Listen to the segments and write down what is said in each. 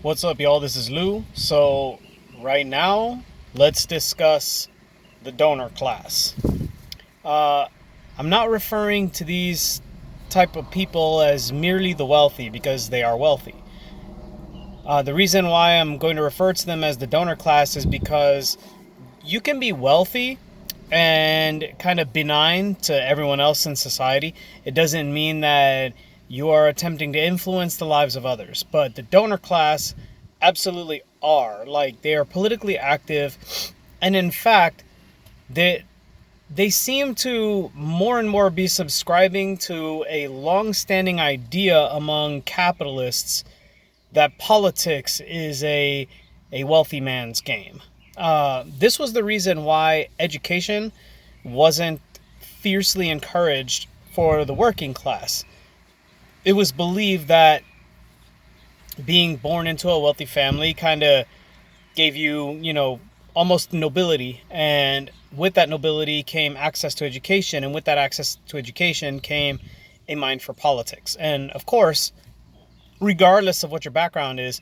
What's up, y'all? This is Lou. So, right now, let's discuss the donor class. Uh, I'm not referring to these type of people as merely the wealthy because they are wealthy. The reason why I'm going to refer to them as the donor class is because you can be wealthy and kind of benign to everyone else in society. It doesn't mean that you are attempting to influence the lives of others. But the donor class absolutely are. Like, they are politically active. And in fact, they seem to more and more be subscribing to a long-standing idea among capitalists that politics is a wealthy man's game. This was the reason why education wasn't fiercely encouraged for the working class. It was believed that being born into a wealthy family kind of gave you, almost nobility. And with that nobility came access to education. And with that access to education came a mind for politics. And of course, regardless of what your background is,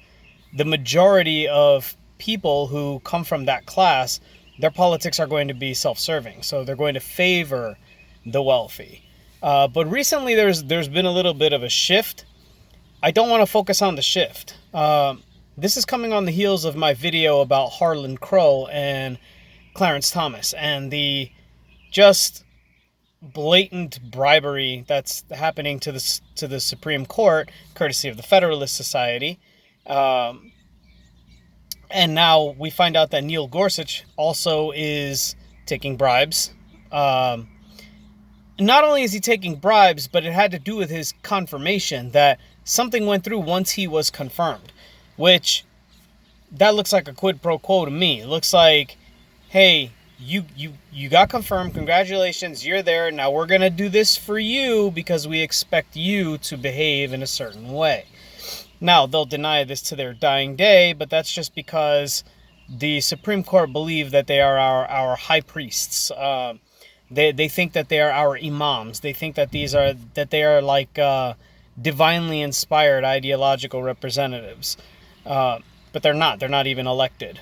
the majority of people who come from that class, their politics are going to be self-serving. So they're going to favor the wealthy. But recently there's been a little bit of a shift. I don't want to focus on the shift. This is coming on the heels of my video about Harlan Crow and Clarence Thomas and the just blatant bribery that's happening to the Supreme Court, courtesy of the Federalist Society. And now we find out that Neil Gorsuch also is taking bribes. Not only is he taking bribes, but it had to do with his confirmation that something went through once he was confirmed, which that looks like a quid pro quo to me. It looks like, hey, you got confirmed. Congratulations, you're there. Now we're going to do this for you because we expect you to behave in a certain way. Now, they'll deny this to their dying day, but that's just because the Supreme Court believe that they are our high priests. They think that they are our imams. They think that they are like divinely inspired ideological representatives. But they're not. They're not even elected.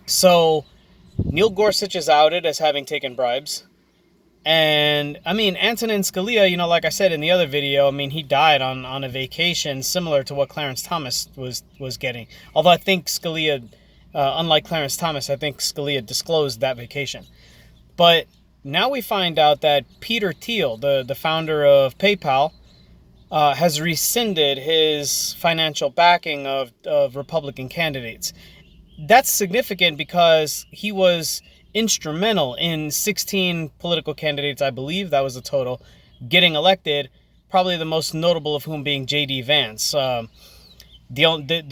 So Neil Gorsuch is outed as having taken bribes. And, I mean, Antonin Scalia, like I said in the other video, I mean, he died on a vacation similar to what Clarence Thomas was getting. Although I think Scalia, unlike Clarence Thomas, I think Scalia disclosed that vacation. But now we find out that Peter Thiel, the founder of PayPal, has rescinded his financial backing of Republican candidates. That's significant because he was instrumental in 16 political candidates, I believe that was the total, getting elected, probably the most notable of whom being J.D. Vance. The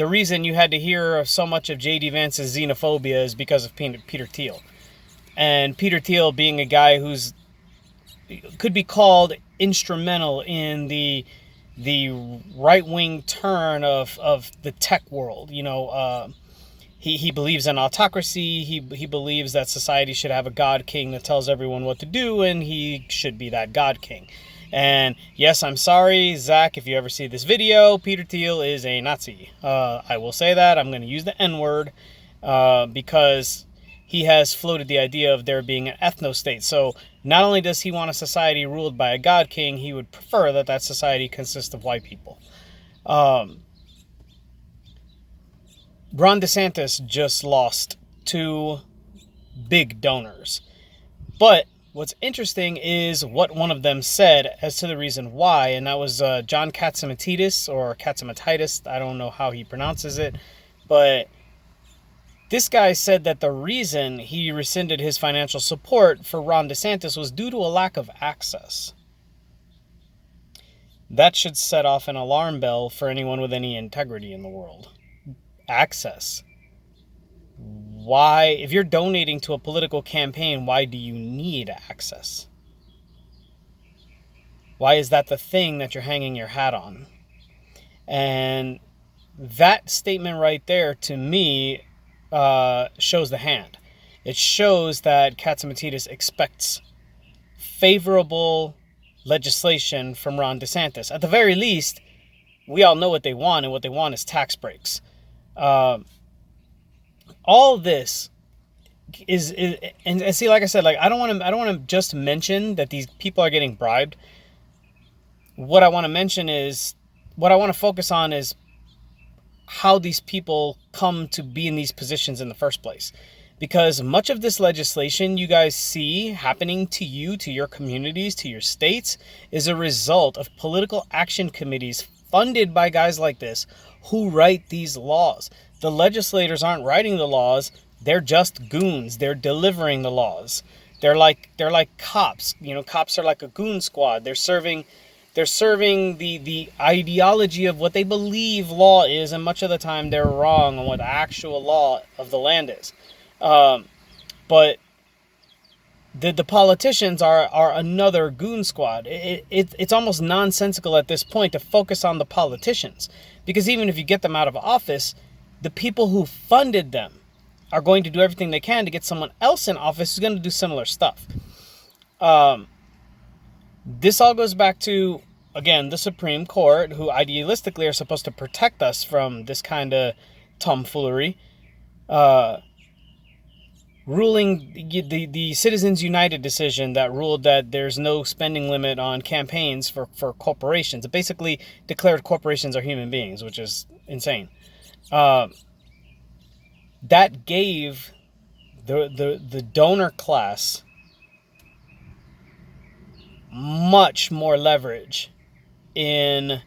reason you had to hear so much of J.D. Vance's xenophobia is because of Peter Thiel. And Peter Thiel being a guy who's could be called instrumental in the right-wing turn of the tech world. He believes in autocracy. He believes that society should have a God King that tells everyone what to do, and he should be that God King. And yes, I'm sorry, Zach, if you ever see this video, Peter Thiel is a Nazi. I will say that. I'm going to use the N-word because he has floated the idea of there being an ethno-state. So not only does he want a society ruled by a God King, he would prefer that society consists of white people. Ron DeSantis just lost 2 big donors. But what's interesting is what one of them said as to the reason why, and that was John Katzimatidis, or Katzimatidis. I don't know how he pronounces it, but this guy said that the reason he rescinded his financial support for Ron DeSantis was due to a lack of access. That should set off an alarm bell for anyone with any integrity in the world. Access. Why, if you're donating to a political campaign, why do you need access? Why is that the thing that you're hanging your hat on? And that statement right there, to me, shows the hand. It shows that Katzimatidis expects favorable legislation from Ron DeSantis. At the very least, we all know what they want, and what they want is tax breaks. All this is and see, like I said, like I don't want to just mention that these people are getting bribed. What I want to focus on is how these people come to be in these positions in the first place. Because much of this legislation you guys see happening to you, to your communities, to your states, is a result of political action committees funded by guys like this who write these laws. The legislators aren't writing the laws, they're just goons. They're delivering the laws. They're like cops. You know, cops are like a goon squad. They're serving the ideology of what they believe law is, and much of the time they're wrong on what the actual law of the land is. But the politicians are another goon squad. It's almost nonsensical at this point to focus on the politicians, because even if you get them out of office, the people who funded them are going to do everything they can to get someone else in office who's going to do similar stuff. This all goes back to, again, the Supreme Court, who idealistically are supposed to protect us from this kind of tomfoolery, ruling the Citizens United decision that ruled that there's no spending limit on campaigns for corporations. It basically declared corporations are human beings, which is insane. That gave the donor class much more leverage in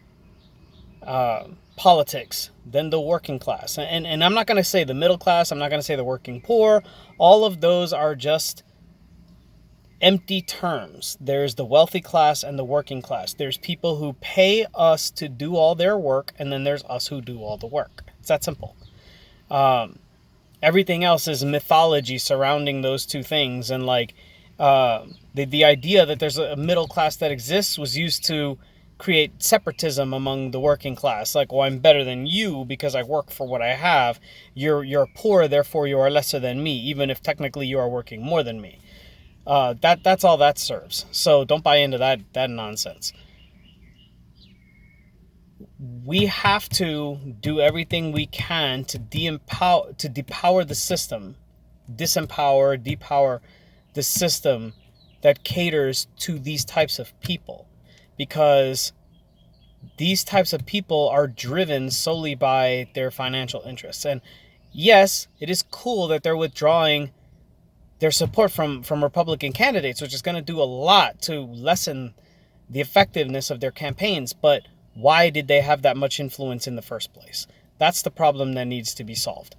politics than the working class. And I'm not going to say the middle class, I'm not going to say the working poor. All of those are just empty terms. There's the wealthy class and the working class. There's people who pay us to do all their work, and then there's us who do all the work. It's that simple. Everything else is mythology surrounding those two things, and like the idea that there's a middle class that exists was used to create separatism among the working class. Like, well, I'm better than you because I work for what I have. You're poor, therefore you are lesser than me, even if technically you are working more than me. That's all that serves. So don't buy into that nonsense. We have to do everything we can to depower the system, depower the system that caters to these types of people, because these types of people are driven solely by their financial interests. And yes, it is cool that they're withdrawing their support from Republican candidates, which is going to do a lot to lessen the effectiveness of their campaigns. But why did they have that much influence in the first place? That's the problem that needs to be solved.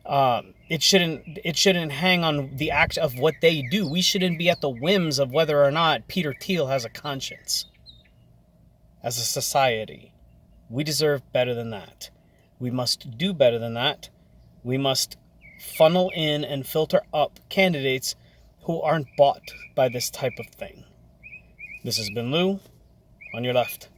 It shouldn't hang on the act of what they do. We shouldn't be at the whims of whether or not Peter Thiel has a conscience. As a society, we deserve better than that. We must do better than that. We must funnel in and filter up candidates who aren't bought by this type of thing. This has been Lou, on your left.